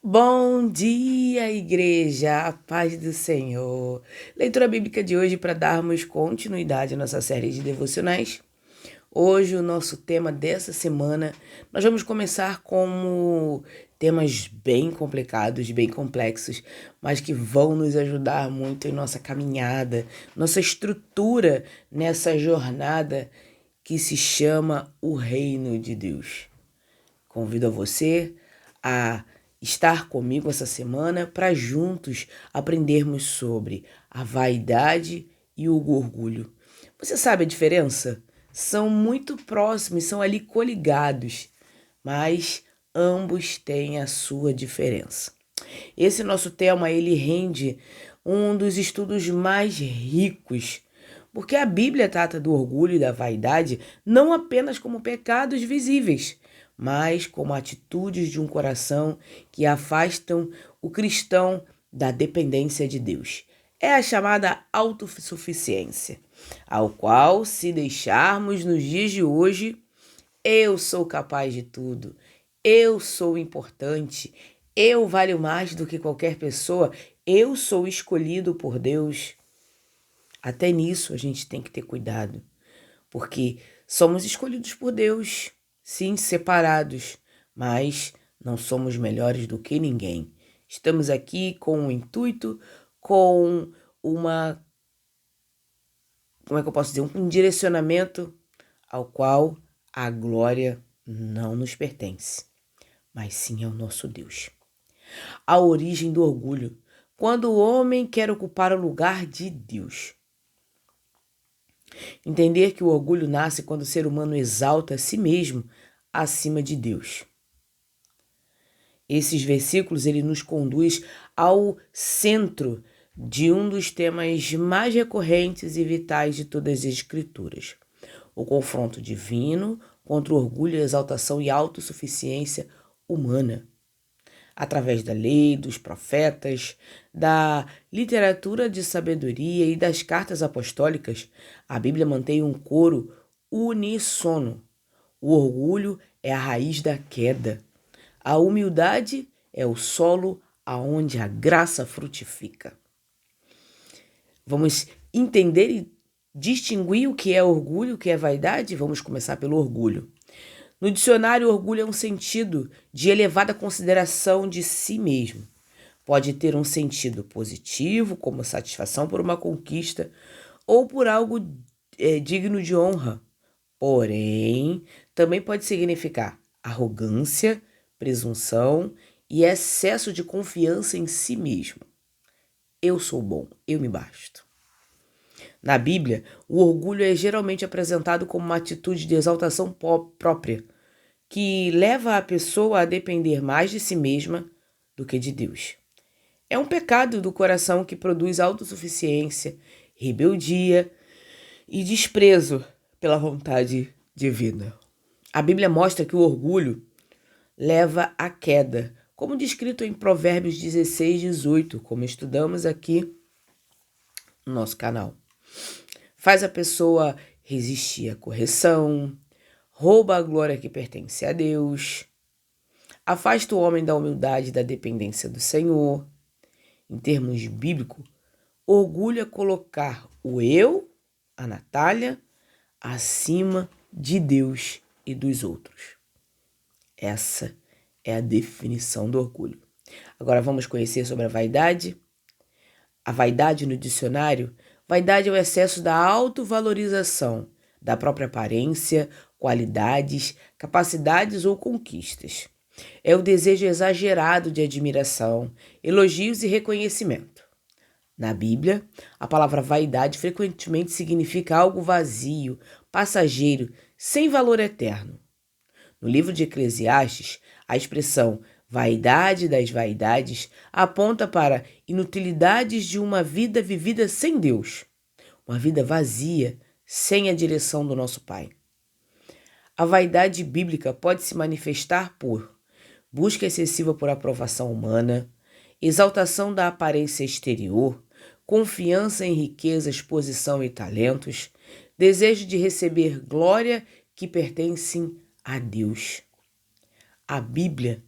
Bom dia, igreja, a paz do Senhor. Leitura bíblica de hoje para darmos continuidade à nossa série de devocionais. Hoje, o nosso tema dessa semana, nós vamos começar com temas bem complicados, bem complexos, mas que vão nos ajudar muito em nossa caminhada, nossa estrutura nessa jornada que se chama o Reino de Deus. Convido a você a estar comigo essa semana para juntos aprendermos sobre a vaidade e o orgulho. Você sabe a diferença? São muito próximos, são ali coligados, mas ambos têm a sua diferença. Esse nosso tema, ele rende um dos estudos mais ricos, porque a Bíblia trata do orgulho e da vaidade não apenas como pecados visíveis, mas como atitudes de um coração que afastam o cristão da dependência de Deus. É a chamada autossuficiência, ao qual, se deixarmos nos dias de hoje, eu sou capaz de tudo, eu sou importante, eu valho mais do que qualquer pessoa, eu sou escolhido por Deus. Até nisso a gente tem que ter cuidado, porque somos escolhidos por Deus, sim, separados, mas não somos melhores do que ninguém. Estamos aqui com um intuito, com como é que eu posso dizer, um direcionamento ao qual a glória não nos pertence, mas sim ao nosso Deus. A origem do orgulho, quando o homem quer ocupar o lugar de Deus. Entender que o orgulho nasce quando o ser humano exalta a si mesmo acima de Deus. Esses versículos ele nos conduz ao centro de um dos temas mais recorrentes e vitais de todas as Escrituras. O confronto divino contra o orgulho, exaltação e autossuficiência humana. Através da lei, dos profetas, da literatura de sabedoria e das cartas apostólicas, a Bíblia mantém um coro uníssono. O orgulho é a raiz da queda. A humildade é o solo aonde a graça frutifica. Vamos entender e distinguir o que é orgulho, o que é vaidade? Vamos começar pelo orgulho. No dicionário, orgulho é um sentido de elevada consideração de si mesmo. Pode ter um sentido positivo, como satisfação por uma conquista ou por algo digno de honra. Porém, também pode significar arrogância, presunção e excesso de confiança em si mesmo. Eu sou bom, eu me basto. Na Bíblia, o orgulho é geralmente apresentado como uma atitude de exaltação própria, que leva a pessoa a depender mais de si mesma do que de Deus. É um pecado do coração que produz autossuficiência, rebeldia e desprezo pela vontade divina. A Bíblia mostra que o orgulho leva à queda, como descrito em Provérbios 16:18, como estudamos aqui no nosso canal. Faz a pessoa resistir à correção, rouba a glória que pertence a Deus, afasta o homem da humildade e da dependência do Senhor. Em termos bíblicos, orgulho é colocar o eu, a Natália, acima de Deus e dos outros. Essa é a definição do orgulho. Agora vamos conhecer sobre a vaidade. A vaidade no dicionário, vaidade é o excesso da autovalorização da própria aparência, qualidades, capacidades ou conquistas. É o desejo exagerado de admiração, elogios e reconhecimento. Na Bíblia, a palavra vaidade frequentemente significa algo vazio, passageiro, sem valor eterno. No livro de Eclesiastes, a expressão vaidade das vaidades aponta para inutilidades de uma vida vivida sem Deus, uma vida vazia, sem a direção do nosso Pai. A vaidade bíblica pode se manifestar por busca excessiva por aprovação humana, exaltação da aparência exterior, confiança em riquezas, posição e talentos, desejo de receber glória que pertencem a Deus. A Bíblia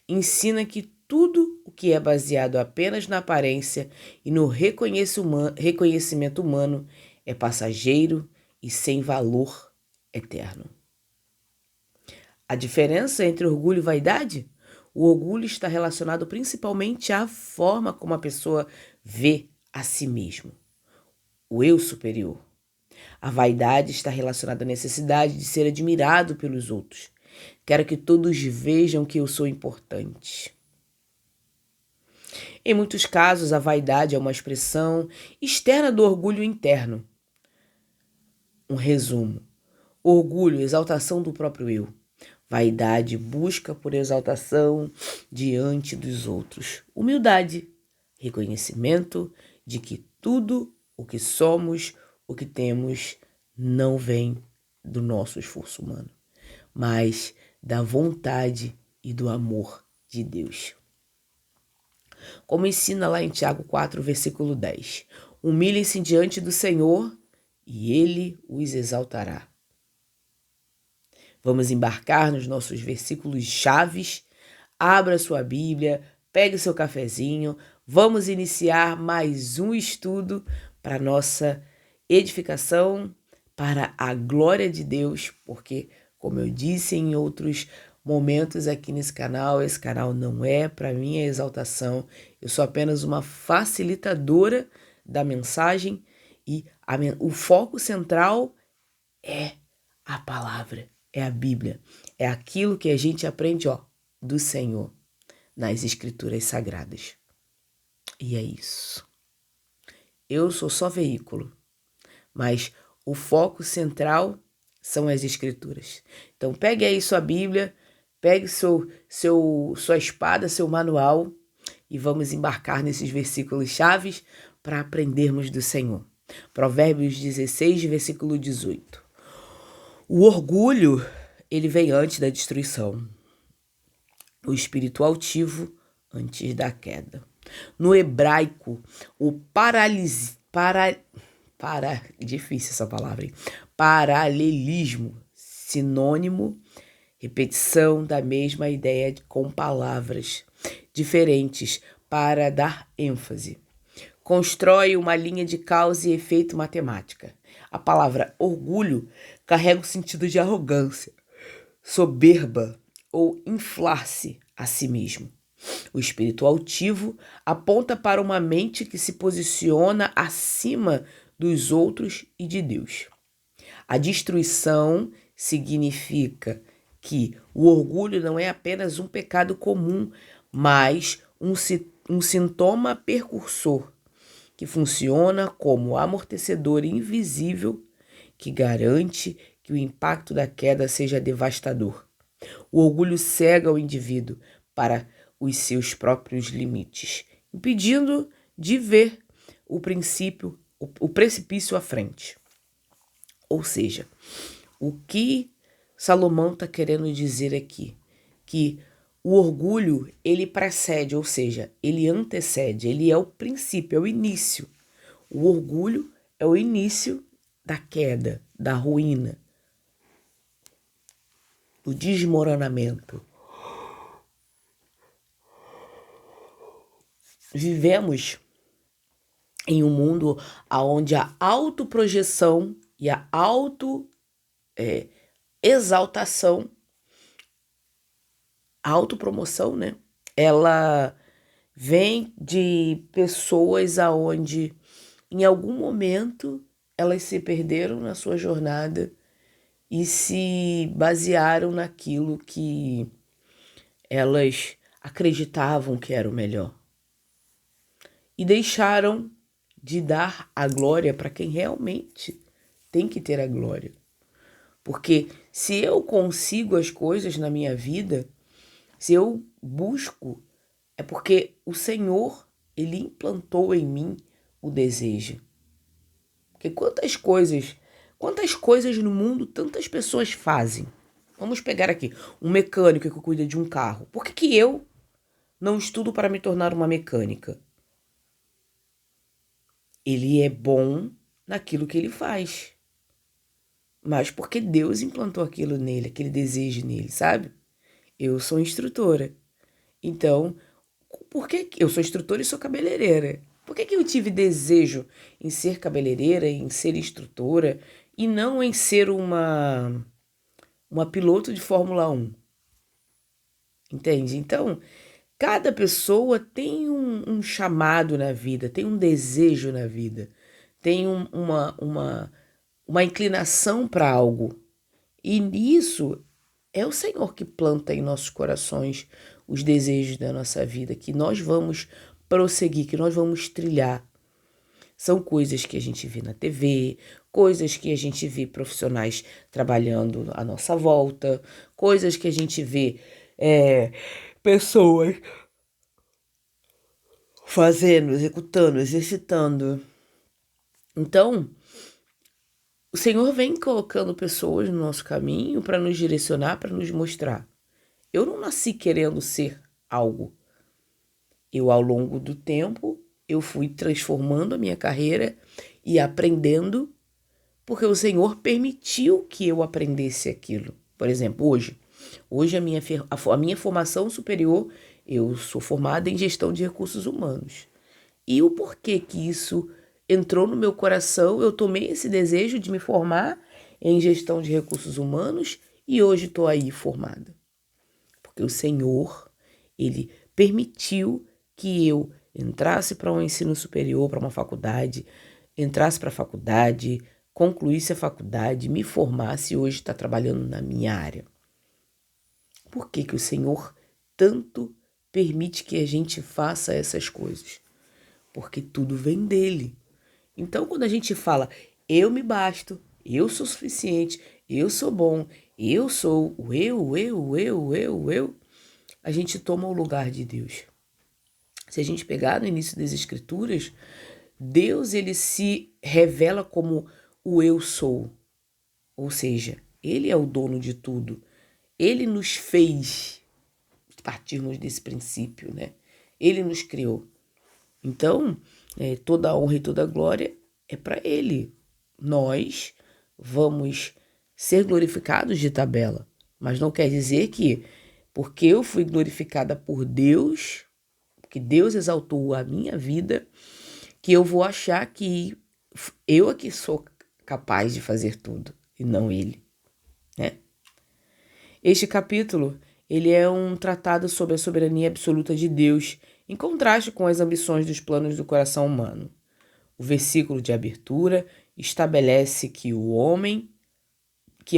ensina que tudo o que é baseado apenas na aparência e no reconhecimento humano é passageiro e sem valor eterno. A diferença entre orgulho e vaidade? O orgulho está relacionado principalmente à forma como a pessoa vê a si mesmo, o eu superior. A vaidade está relacionada à necessidade de ser admirado pelos outros. Quero que todos vejam que eu sou importante. Em muitos casos, a vaidade é uma expressão externa do orgulho interno. Um resumo: orgulho, exaltação do próprio eu. Vaidade, busca por exaltação diante dos outros. Humildade, reconhecimento de que tudo o que somos, o que temos, não vem do nosso esforço humano, mas da vontade e do amor de Deus. Como ensina lá em Tiago 4, versículo 10. Humilhem-se diante do Senhor e Ele os exaltará. Vamos embarcar nos nossos versículos chaves. Abra sua Bíblia, pegue seu cafezinho. Vamos iniciar mais um estudo para nossa edificação, para a glória de Deus, porque, como eu disse em outros momentos aqui nesse canal, esse canal não é para minha exaltação. Eu sou apenas uma facilitadora da mensagem e o foco central é a palavra. É a Bíblia, é aquilo que a gente aprende, do Senhor, nas Escrituras Sagradas. E é isso. Eu sou só veículo, mas o foco central são as Escrituras. Então pegue aí sua Bíblia, pegue sua espada, seu manual e vamos embarcar nesses versículos chaves para aprendermos do Senhor. Provérbios 16, versículo 18. O orgulho, ele vem antes da destruição. O espírito altivo antes da queda. No hebraico, o difícil essa palavra, hein? Paralelismo, sinônimo, repetição da mesma ideia com palavras diferentes para dar ênfase. Constrói uma linha de causa e efeito matemática. A palavra orgulho carrega o sentido de arrogância, soberba ou inflar-se a si mesmo. O espírito altivo aponta para uma mente que se posiciona acima dos outros e de Deus. A destruição significa que o orgulho não é apenas um pecado comum, mas um sintoma precursor que funciona como amortecedor invisível que garante que o impacto da queda seja devastador. O orgulho cega o indivíduo para os seus próprios limites, impedindo de ver o precipício à frente. Ou seja, o que Salomão está querendo dizer aqui? Que o orgulho, ele precede, ou seja, ele antecede, ele é o princípio, é o início. O orgulho é o início da queda, da ruína, do desmoronamento. Vivemos em um mundo onde a autoprojeção e a exaltação, a autopromoção, né? Ela vem de pessoas aonde, em algum momento, elas se perderam na sua jornada e se basearam naquilo que elas acreditavam que era o melhor. E deixaram de dar a glória para quem realmente tem que ter a glória. Porque se eu consigo as coisas na minha vida, se eu busco, é porque o Senhor, Ele implantou em mim o desejo. Porque quantas coisas no mundo tantas pessoas fazem? Vamos pegar aqui um mecânico que cuida de um carro. Por que eu não estudo para me tornar uma mecânica? Ele é bom naquilo que ele faz. Mas porque Deus implantou aquilo nele, aquele desejo nele, sabe? Eu sou instrutora. Então, por que eu sou instrutora e sou cabeleireira? Por que eu tive desejo em ser cabeleireira, em ser instrutora e não em ser uma piloto de Fórmula 1? Entende? Então, cada pessoa tem um chamado na vida, tem um desejo na vida, tem uma inclinação para algo. E nisso é o Senhor que planta em nossos corações os desejos da nossa vida, que nós vamos prosseguir, que nós vamos trilhar. São coisas que a gente vê na TV, coisas que a gente vê profissionais trabalhando à nossa volta, coisas que a gente vê pessoas fazendo, executando, exercitando. Então, o Senhor vem colocando pessoas no nosso caminho para nos direcionar, para nos mostrar. Eu não nasci querendo ser algo. Eu, ao longo do tempo, eu fui transformando a minha carreira e aprendendo, porque o Senhor permitiu que eu aprendesse aquilo. Por exemplo, hoje a minha formação superior, eu sou formada em gestão de recursos humanos. E o porquê que isso entrou no meu coração, eu tomei esse desejo de me formar em gestão de recursos humanos e hoje estou aí formada. Porque o Senhor, Ele permitiu que eu entrasse para um ensino superior, para uma faculdade, entrasse para a faculdade, concluísse a faculdade, me formasse e hoje está trabalhando na minha área. Por que o Senhor tanto permite que a gente faça essas coisas? Porque tudo vem dele. Então, quando a gente fala, eu me basto, eu sou suficiente, eu sou bom, eu sou o eu, a gente toma o lugar de Deus. Se a gente pegar no início das Escrituras, Deus, ele se revela como o eu sou. Ou seja, ele é o dono de tudo. Ele nos fez partirmos desse princípio, né? Ele nos criou. Então, toda a honra e toda a glória é para ele. Nós vamos ser glorificados de tabela, mas não quer dizer que, porque eu fui glorificada por Deus, que Deus exaltou a minha vida, que eu vou achar que eu aqui sou capaz de fazer tudo e não ele, né? Este capítulo, ele é um tratado sobre a soberania absoluta de Deus, em contraste com as ambições dos planos do coração humano. O versículo de abertura estabelece que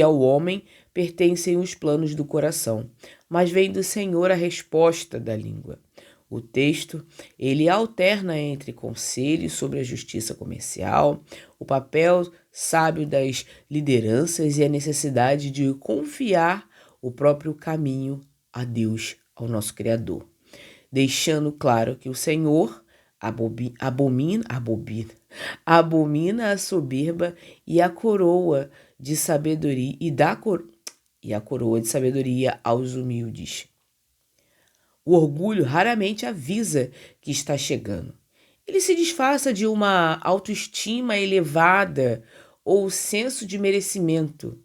ao homem pertencem os planos do coração, mas vem do Senhor a resposta da língua. O texto, ele alterna entre conselhos sobre a justiça comercial, o papel sábio das lideranças e a necessidade de confiar o próprio caminho a Deus, ao nosso Criador, deixando claro que o Senhor abomina a soberba e a coroa de sabedoria e a coroa de sabedoria aos humildes. O orgulho raramente avisa que está chegando. Ele se disfarça de uma autoestima elevada ou senso de merecimento.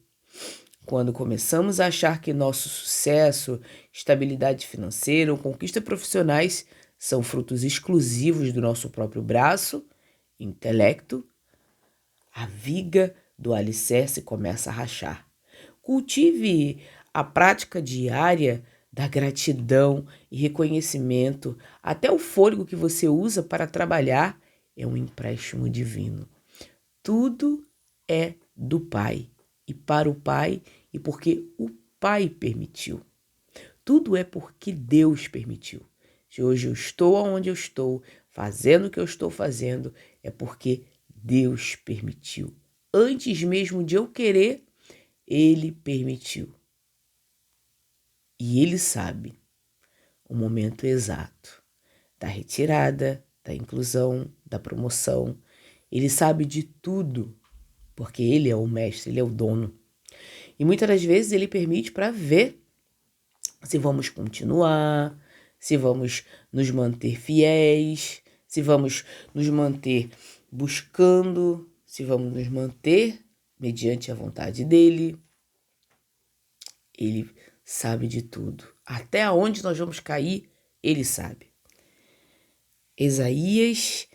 Quando começamos a achar que nosso sucesso, estabilidade financeira ou conquistas profissionais são frutos exclusivos do nosso próprio braço, intelecto, a viga do alicerce começa a rachar. Cultive a prática diária da gratidão e reconhecimento. Até o fôlego que você usa para trabalhar é um empréstimo divino. Tudo é do Pai e para o Pai e porque o Pai permitiu. Tudo é porque Deus permitiu. Se hoje eu estou onde eu estou, fazendo o que eu estou fazendo, é porque Deus permitiu. Antes mesmo de eu querer, Ele permitiu. E Ele sabe o momento exato da retirada, da inclusão, da promoção. Ele sabe de tudo, porque Ele é o mestre, Ele é o dono. E muitas das vezes Ele permite para ver se vamos continuar, se vamos nos manter fiéis, se vamos nos manter buscando, se vamos nos manter mediante a vontade dele. Ele sabe de tudo. Até onde nós vamos cair, ele sabe. Isaías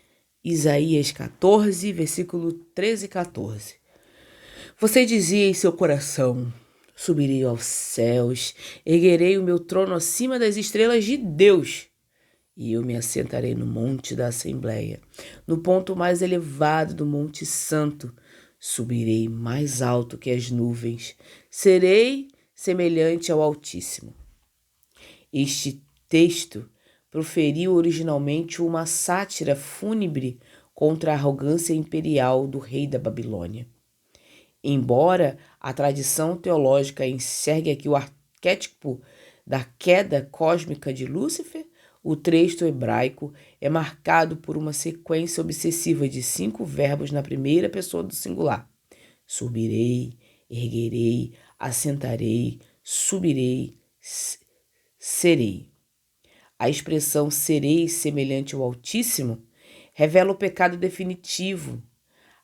14, versículo 13 e 14. Você dizia em seu coração: subirei aos céus, erguerei o meu trono acima das estrelas de Deus, e eu me assentarei no monte da Assembleia, no ponto mais elevado do Monte Santo. Subirei mais alto que as nuvens, serei semelhante ao Altíssimo. Este texto proferiu originalmente uma sátira fúnebre contra a arrogância imperial do rei da Babilônia. Embora a tradição teológica enxergue aqui o arquétipo da queda cósmica de Lúcifer, o texto hebraico é marcado por uma sequência obsessiva de 5 verbos na primeira pessoa do singular: subirei, erguerei, assentarei, subirei, serei. A expressão serei semelhante ao Altíssimo revela o pecado definitivo,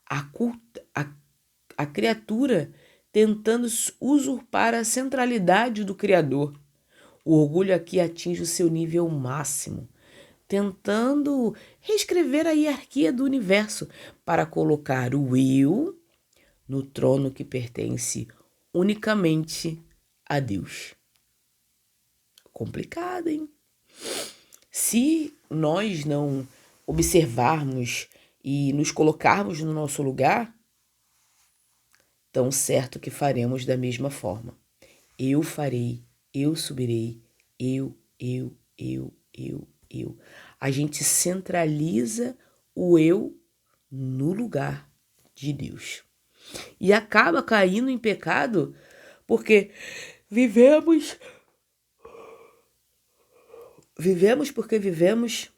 a criatura tentando usurpar a centralidade do Criador. O orgulho aqui atinge o seu nível máximo, tentando reescrever a hierarquia do universo para colocar o eu no trono que pertence unicamente a Deus. Complicado, hein? Se nós não observarmos e nos colocarmos no nosso lugar, tão certo que faremos da mesma forma. Eu farei, eu subirei, eu. A gente centraliza o eu no lugar de Deus. E acaba caindo em pecado porque vivemos porque vivemos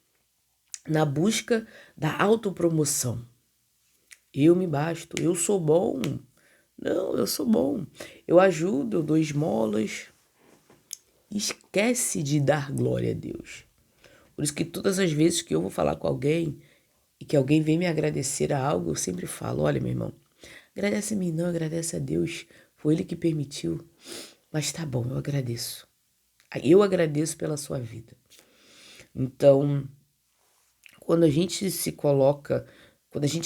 na busca da autopromoção. Eu me basto, eu sou bom. Não, eu sou bom. Eu ajudo, eu dou esmolas. Esquece de dar glória a Deus. Por isso que todas as vezes que eu vou falar com alguém e que alguém vem me agradecer a algo, eu sempre falo: olha, meu irmão, agradece a mim não, agradece a Deus. Foi Ele que permitiu. Mas tá bom, eu agradeço. Eu agradeço pela sua vida. Então, quando a gente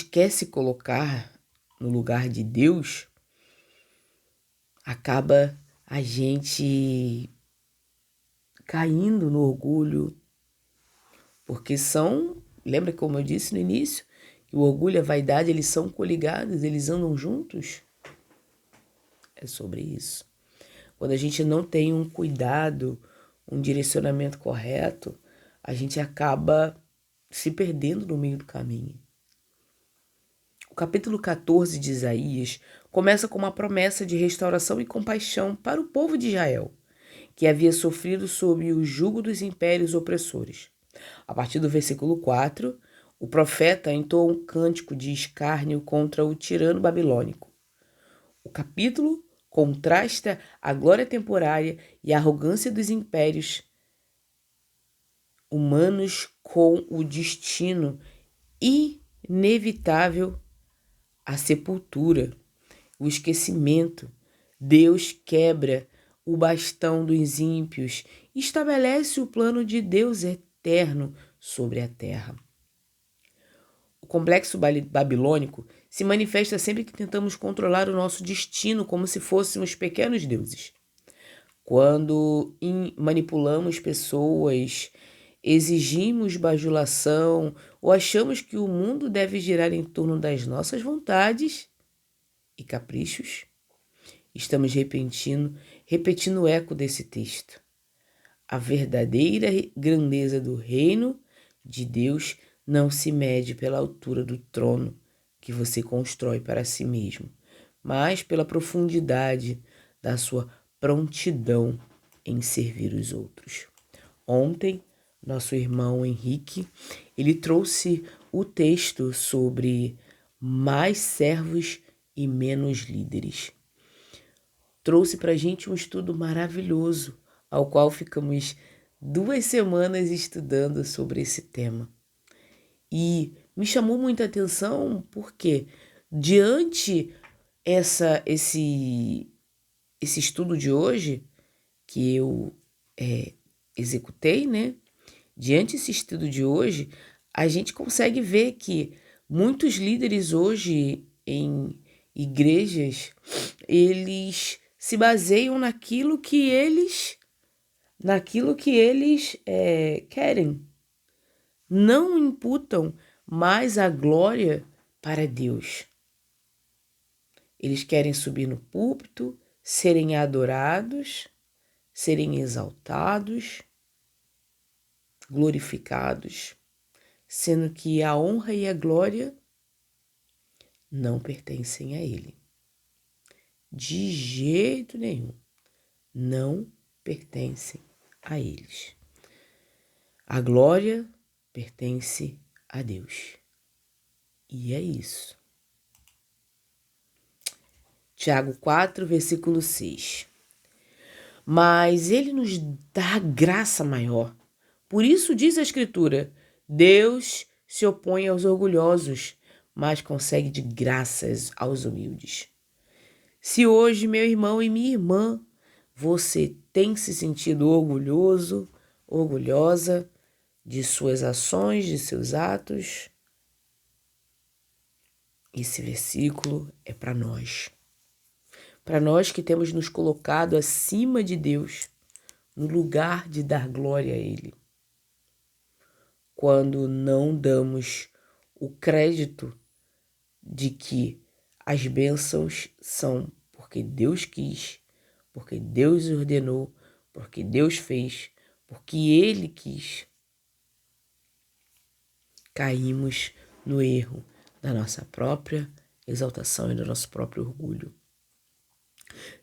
quer se colocar no lugar de Deus, acaba a gente caindo no orgulho, porque lembra como eu disse no início, que o orgulho e a vaidade, eles são coligados, eles andam juntos? É sobre isso. Quando a gente não tem um cuidado, um direcionamento correto, a gente acaba se perdendo no meio do caminho. O capítulo 14 de Isaías começa com uma promessa de restauração e compaixão para o povo de Israel, que havia sofrido sob o jugo dos impérios opressores. A partir do versículo 4, o profeta entoa um cântico de escárnio contra o tirano babilônico. O capítulo contrasta a glória temporária e a arrogância dos impérios humanos com o destino inevitável, a sepultura, o esquecimento. Deus quebra o bastão dos ímpios e estabelece o plano de Deus eterno sobre a terra. O complexo babilônico se manifesta sempre que tentamos controlar o nosso destino como se fôssemos pequenos deuses. Quando manipulamos pessoas, exigimos bajulação ou achamos que o mundo deve girar em torno das nossas vontades e caprichos, estamos repetindo o eco desse texto. A verdadeira grandeza do reino de Deus não se mede pela altura do trono que você constrói para si mesmo, mas pela profundidade da sua prontidão em servir os outros. Ontem, nosso irmão Henrique, ele trouxe o texto sobre mais servos e menos líderes. Trouxe para a gente um estudo maravilhoso, ao qual ficamos 2 semanas estudando sobre esse tema. E me chamou muita atenção porque, diante esse estudo de hoje, que eu executei, né? Diante desse estudo de hoje, a gente consegue ver que muitos líderes hoje em igrejas, eles se baseiam naquilo que eles querem. Não imputam mais a glória para Deus. Eles querem subir no púlpito, serem adorados, serem exaltados, glorificados, sendo que a honra e a glória não pertencem a Ele. De jeito nenhum. Não pertencem a eles. A glória pertence a Deus. E é isso. Tiago 4, versículo 6. Mas ele nos dá graça maior. Por isso diz a Escritura: Deus se opõe aos orgulhosos, mas concede de graças aos humildes. Se hoje, meu irmão e minha irmã, você tem se sentido orgulhoso, orgulhosa de suas ações, de seus atos, esse versículo é para nós. Para nós que temos nos colocado acima de Deus, no lugar de dar glória a Ele. Quando não damos o crédito de que as bênçãos são porque Deus quis, porque Deus ordenou, porque Deus fez, porque Ele quis. Caímos no erro da nossa própria exaltação e do nosso próprio orgulho.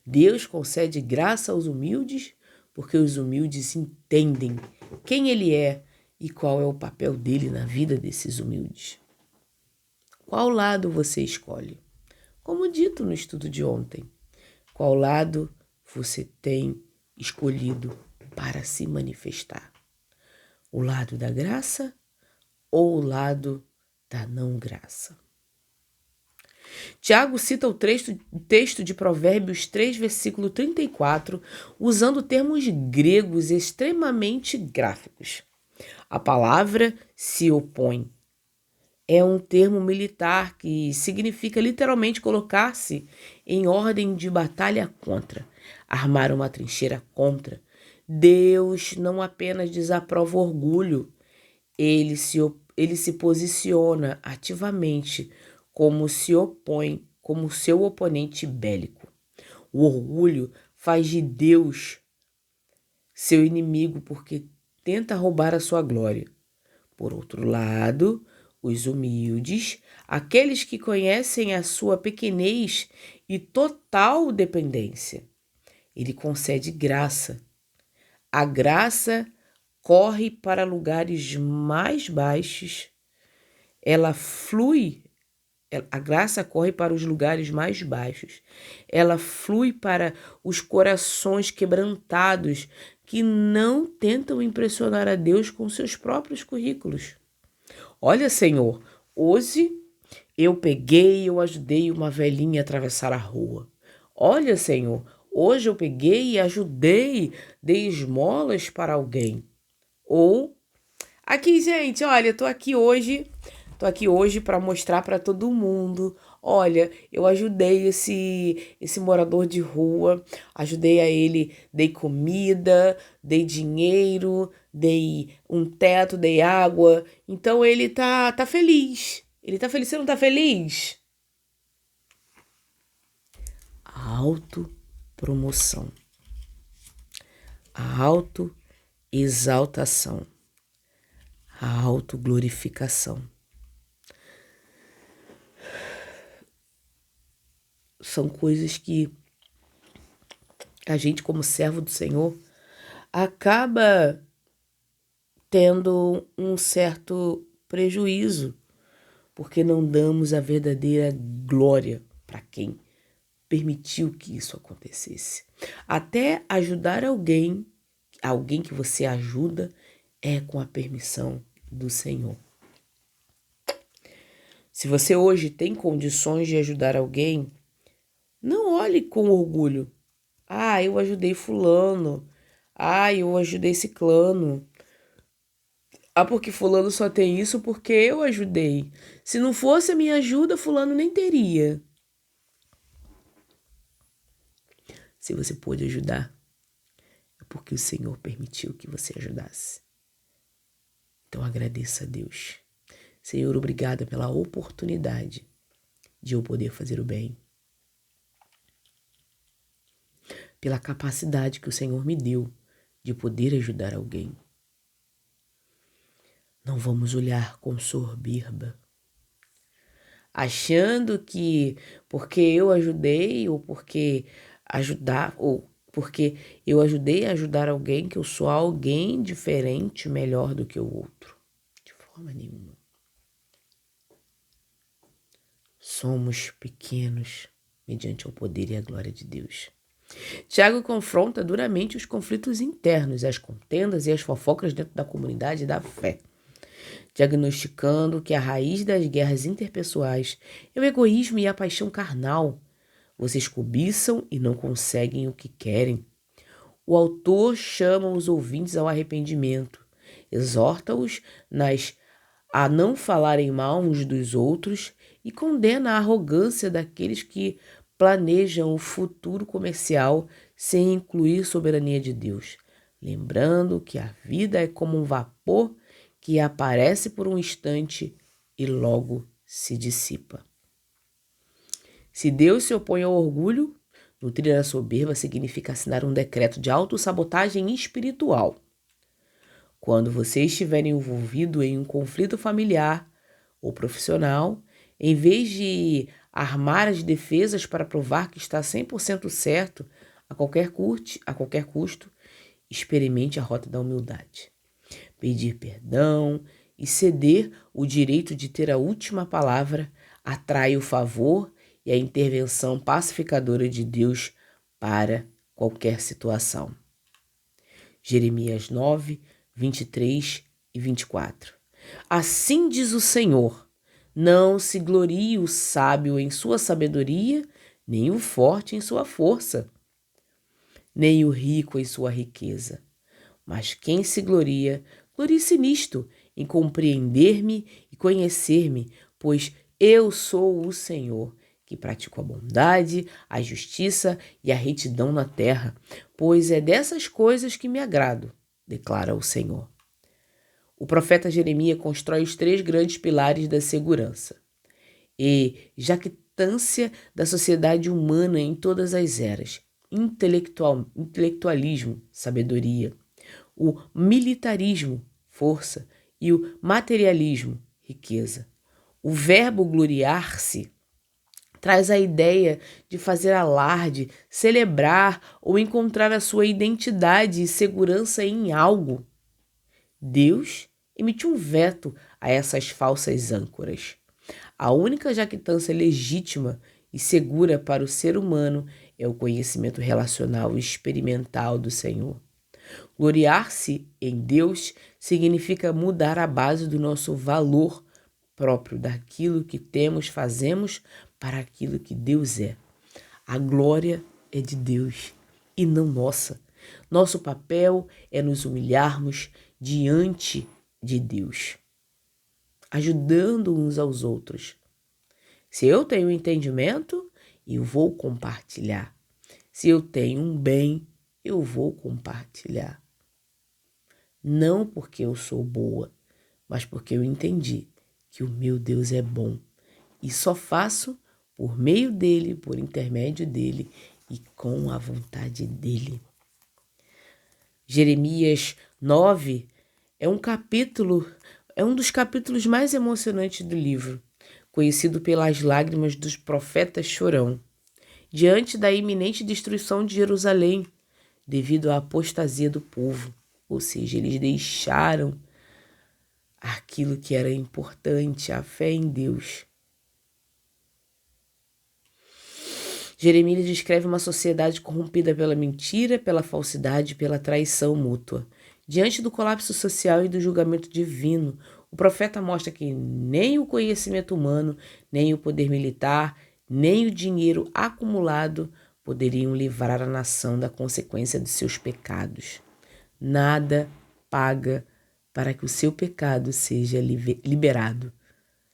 Deus concede graça aos humildes porque os humildes entendem quem Ele é e qual é o papel dele na vida desses humildes. Qual lado você escolhe? Como dito no estudo de ontem, qual lado você tem escolhido para se manifestar? O lado da graça ou o lado da não graça? Tiago cita o texto de Provérbios 3, versículo 34, usando termos gregos extremamente gráficos. A palavra se opõe. É um termo militar que significa literalmente colocar-se em ordem de batalha contra, armar uma trincheira contra. Deus não apenas desaprova orgulho, ele se posiciona ativamente como se opõe, como seu oponente bélico. O orgulho faz de Deus seu inimigo porque tenta roubar a sua glória. Por outro lado, os humildes, aqueles que conhecem a sua pequenez e total dependência, ele concede graça. A graça corre para lugares mais baixos, a graça corre para os lugares mais baixos. Ela flui para os corações quebrantados que não tentam impressionar a Deus com seus próprios currículos. Olha, Senhor, hoje eu ajudei uma velhinha a atravessar a rua. Olha, Senhor, hoje eu peguei e ajudei, dei esmolas para alguém. Ou, aqui, gente, olha, tô aqui hoje para mostrar para todo mundo. Olha, eu ajudei esse morador de rua, ajudei a ele, dei comida, dei dinheiro, dei um teto, dei água. Então ele tá feliz. Ele tá feliz. Você não tá feliz? A autopromoção. A autoexaltação. A autoglorificação. São coisas que a gente, como servo do Senhor, acaba tendo um certo prejuízo, porque não damos a verdadeira glória para quem permitiu que isso acontecesse. Até ajudar alguém que você ajuda, é com a permissão do Senhor. Se você hoje tem condições de ajudar alguém, não olhe com orgulho. Ah, eu ajudei fulano. Ah, eu ajudei ciclano. Ah, porque fulano só tem isso porque eu ajudei. Se não fosse a minha ajuda, fulano nem teria. Se você pôde ajudar, é porque o Senhor permitiu que você ajudasse. Então agradeça a Deus. Senhor, obrigada pela oportunidade de eu poder fazer o bem. Pela capacidade que o Senhor me deu de poder ajudar alguém. Não vamos olhar com soberba, achando que porque eu ajudei ou porque eu ajudei a ajudar alguém que eu sou alguém diferente, melhor do que o outro. De forma nenhuma. Somos pequenos mediante o poder e a glória de Deus. Tiago confronta duramente os conflitos internos, as contendas e as fofocas dentro da comunidade da fé, diagnosticando que a raiz das guerras interpessoais é o egoísmo e a paixão carnal. Vocês cobiçam e não conseguem o que querem. O autor chama os ouvintes ao arrependimento, exorta-os a não falarem mal uns dos outros e condena a arrogância daqueles que planejam o futuro comercial sem incluir soberania de Deus, lembrando que a vida é como um vapor que aparece por um instante e logo se dissipa. Se Deus se opõe ao orgulho, nutrir a soberba significa assinar um decreto de autossabotagem espiritual. Quando você estiver envolvido em um conflito familiar ou profissional, em vez de armar as defesas para provar que está 100% certo a qualquer custo, experimente a rota da humildade. Pedir perdão e ceder o direito de ter a última palavra atrai o favor e a intervenção pacificadora de Deus para qualquer situação. Jeremias 9, 23 e 24. Assim diz o Senhor: não se glorie o sábio em sua sabedoria, nem o forte em sua força, nem o rico em sua riqueza. Mas quem se gloria, glorie-se nisto, em compreender-me e conhecer-me, pois eu sou o Senhor, que pratico a bondade, a justiça e a retidão na terra, pois é dessas coisas que me agrado, declara o Senhor. O profeta Jeremias constrói os 3 grandes pilares da segurança e jactância da sociedade humana em todas as eras: intelectualismo, sabedoria; o militarismo, força; e o materialismo, riqueza. O verbo gloriar-se traz a ideia de fazer alarde, celebrar ou encontrar a sua identidade e segurança em algo. Deus emitiu um veto a essas falsas âncoras. A única jactância legítima e segura para o ser humano é o conhecimento relacional e experimental do Senhor. Gloriar-se em Deus significa mudar a base do nosso valor próprio, daquilo que temos, fazemos, para aquilo que Deus é. A glória é de Deus e não nossa. Nosso papel é nos humilharmos diante de Deus, ajudando uns aos outros. Se eu tenho entendimento, eu vou compartilhar. Se eu tenho um bem, eu vou compartilhar. Não porque eu sou boa, mas porque eu entendi que o meu Deus é bom. E só faço por meio dele, por intermédio dele e com a vontade dele. Jeremias 9 é um dos capítulos mais emocionantes do livro, conhecido pelas lágrimas dos profetas chorão, diante da iminente destruição de Jerusalém, devido à apostasia do povo. Ou seja, eles deixaram aquilo que era importante, a fé em Deus. Jeremias descreve uma sociedade corrompida pela mentira, pela falsidade e pela traição mútua. Diante do colapso social e do julgamento divino, o profeta mostra que nem o conhecimento humano, nem o poder militar, nem o dinheiro acumulado poderiam livrar a nação da consequência de seus pecados. Nada paga para que o seu pecado seja liberado.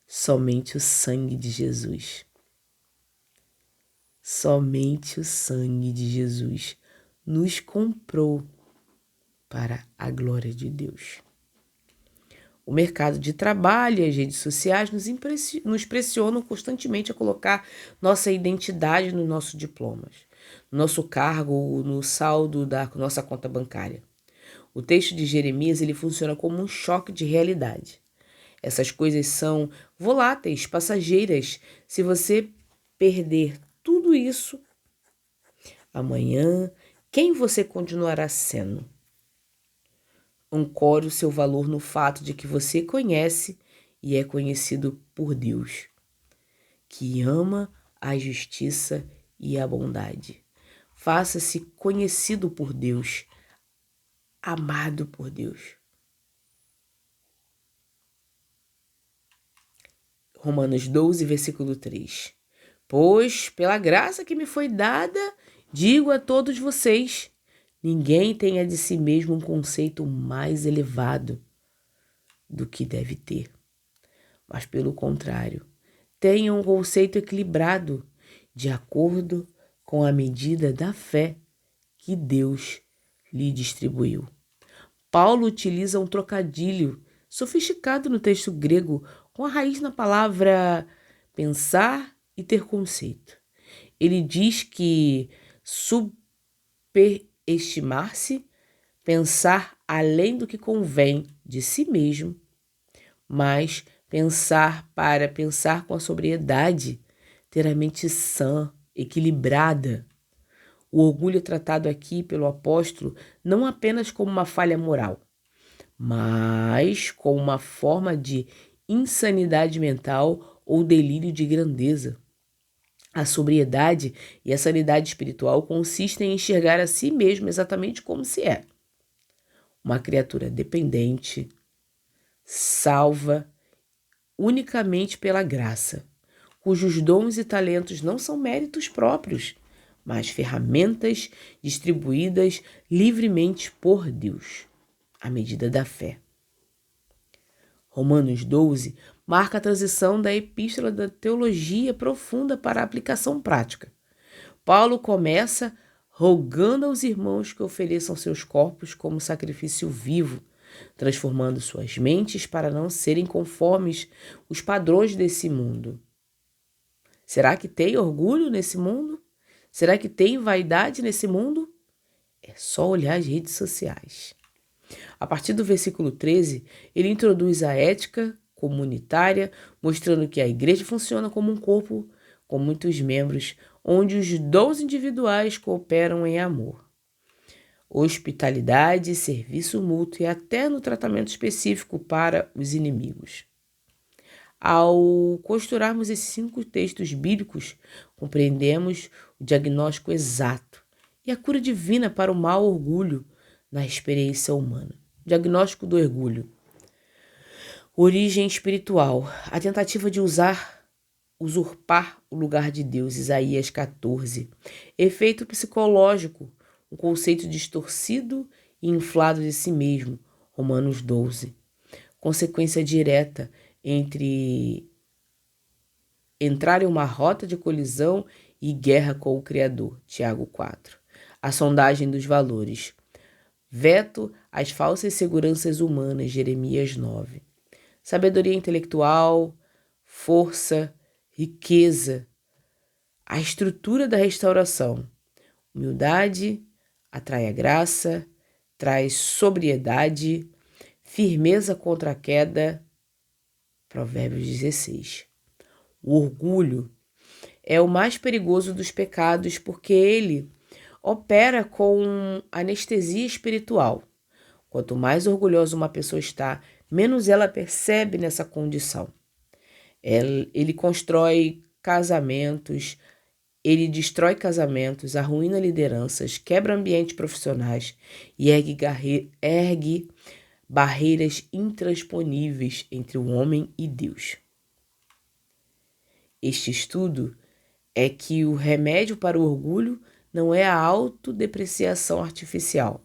Somente o sangue de Jesus. Somente o sangue de Jesus nos comprou para a glória de Deus. O mercado de trabalho e as redes sociais nos pressionam constantemente a colocar nossa identidade nos nossos diplomas, no nosso cargo, no saldo da nossa conta bancária. O texto de Jeremias ele funciona como um choque de realidade. Essas coisas são voláteis, passageiras. Se você perder tudo isso, amanhã, quem você continuará sendo? Ancore o seu valor no fato de que você conhece e é conhecido por Deus, que ama a justiça e a bondade. Faça-se conhecido por Deus, amado por Deus. Romanos 12, versículo 3. Pois, pela graça que me foi dada, digo a todos vocês, ninguém tenha de si mesmo um conceito mais elevado do que deve ter. Mas, pelo contrário, tenha um conceito equilibrado, de acordo com a medida da fé que Deus lhe distribuiu. Paulo utiliza um trocadilho sofisticado no texto grego, com a raiz na palavra pensar e ter conceito. Ele diz que superestimar-se, pensar além do que convém de si mesmo, mas pensar com a sobriedade, ter a mente sã, equilibrada. O orgulho é tratado aqui pelo apóstolo não apenas como uma falha moral, mas como uma forma de insanidade mental ou delírio de grandeza. A sobriedade e a sanidade espiritual consistem em enxergar a si mesmo exatamente como se é. Uma criatura dependente, salva unicamente pela graça, cujos dons e talentos não são méritos próprios, mas ferramentas distribuídas livremente por Deus, à medida da fé. Romanos 12 marca a transição da epístola da teologia profunda para a aplicação prática. Paulo começa rogando aos irmãos que ofereçam seus corpos como sacrifício vivo, transformando suas mentes para não serem conformes os padrões desse mundo. Será que tem orgulho nesse mundo? Será que tem vaidade nesse mundo? É só olhar as redes sociais. A partir do versículo 13, ele introduz a ética comunitária, mostrando que a igreja funciona como um corpo com muitos membros, onde os dons individuais cooperam em amor, hospitalidade, serviço mútuo e até no tratamento específico para os inimigos. Ao costurarmos esses 5 textos bíblicos, compreendemos o diagnóstico exato e a cura divina para o mau orgulho na experiência humana. Diagnóstico do orgulho. Origem espiritual. A tentativa de usurpar o lugar de Deus. Isaías 14. Efeito psicológico. Um conceito distorcido e inflado de si mesmo. Romanos 12. Consequência direta entre entrar em uma rota de colisão e guerra com o Criador. Tiago 4. A sondagem dos valores. Veto às falsas seguranças humanas. Jeremias 9. Sabedoria intelectual, força, riqueza. A estrutura da restauração. Humildade atrai a graça, traz sobriedade, firmeza contra a queda. Provérbios 16. O orgulho é o mais perigoso dos pecados porque ele opera com anestesia espiritual. Quanto mais orgulhosa uma pessoa está, menos ela percebe nessa condição. Ele constrói casamentos, ele destrói casamentos, arruína lideranças, quebra ambientes profissionais e ergue barreiras intransponíveis entre o homem e Deus. Este estudo é que o remédio para o orgulho não é a autodepreciação artificial,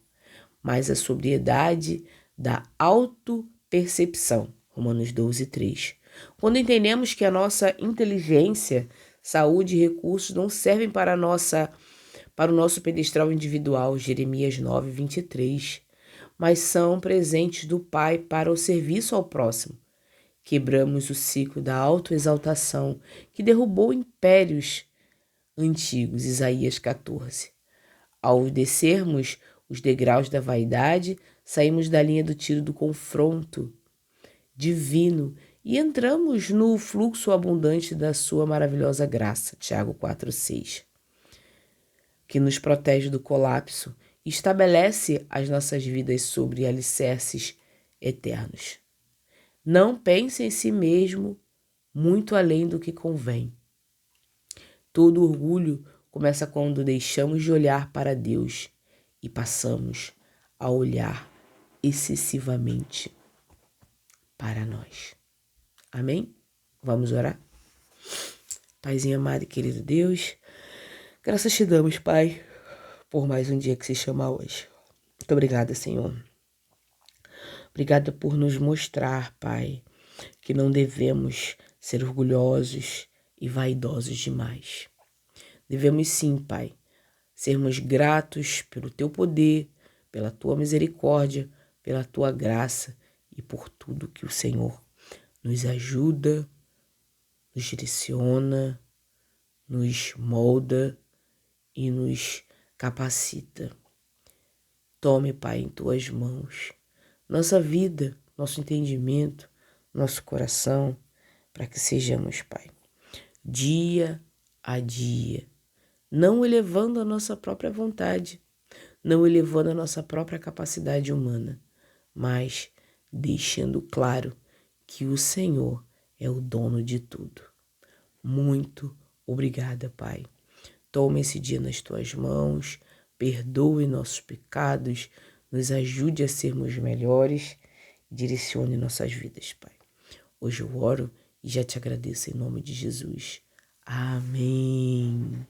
mas a sobriedade da autopercepção. Romanos 12:3. Quando entendemos que a nossa inteligência, saúde e recursos não servem para o nosso pedestral individual, Jeremias 9:23, mas são presentes do Pai para o serviço ao próximo. Quebramos o ciclo da autoexaltação que derrubou impérios antigos, Isaías 14. Ao descermos os degraus da vaidade, saímos da linha do tiro do confronto divino e entramos no fluxo abundante da sua maravilhosa graça, Tiago 4:6, que nos protege do colapso e estabelece as nossas vidas sobre alicerces eternos. Não pense em si mesmo muito além do que convém. Todo orgulho começa quando deixamos de olhar para Deus e passamos a olhar excessivamente para nós. Amém? Vamos orar? Paizinho amado e querido Deus, graças te damos, Pai, por mais um dia que se chama hoje. Muito obrigada, Senhor. Obrigada por nos mostrar, Pai, que não devemos ser orgulhosos e vaidosos demais. Devemos sim, Pai, sermos gratos pelo Teu poder, pela Tua misericórdia, pela Tua graça e por tudo que o Senhor nos ajuda, nos direciona, nos molda e nos capacita. Tome, Pai, em Tuas mãos nossa vida, nosso entendimento, nosso coração, para que sejamos, Pai, dia a dia, não elevando a nossa própria vontade, não elevando a nossa própria capacidade humana, mas deixando claro que o Senhor é o dono de tudo. Muito obrigada, Pai. Tome esse dia nas Tuas mãos, perdoe nossos pecados, nos ajude a sermos melhores, direcione nossas vidas, Pai. Hoje eu oro e já te agradeço em nome de Jesus. Amém.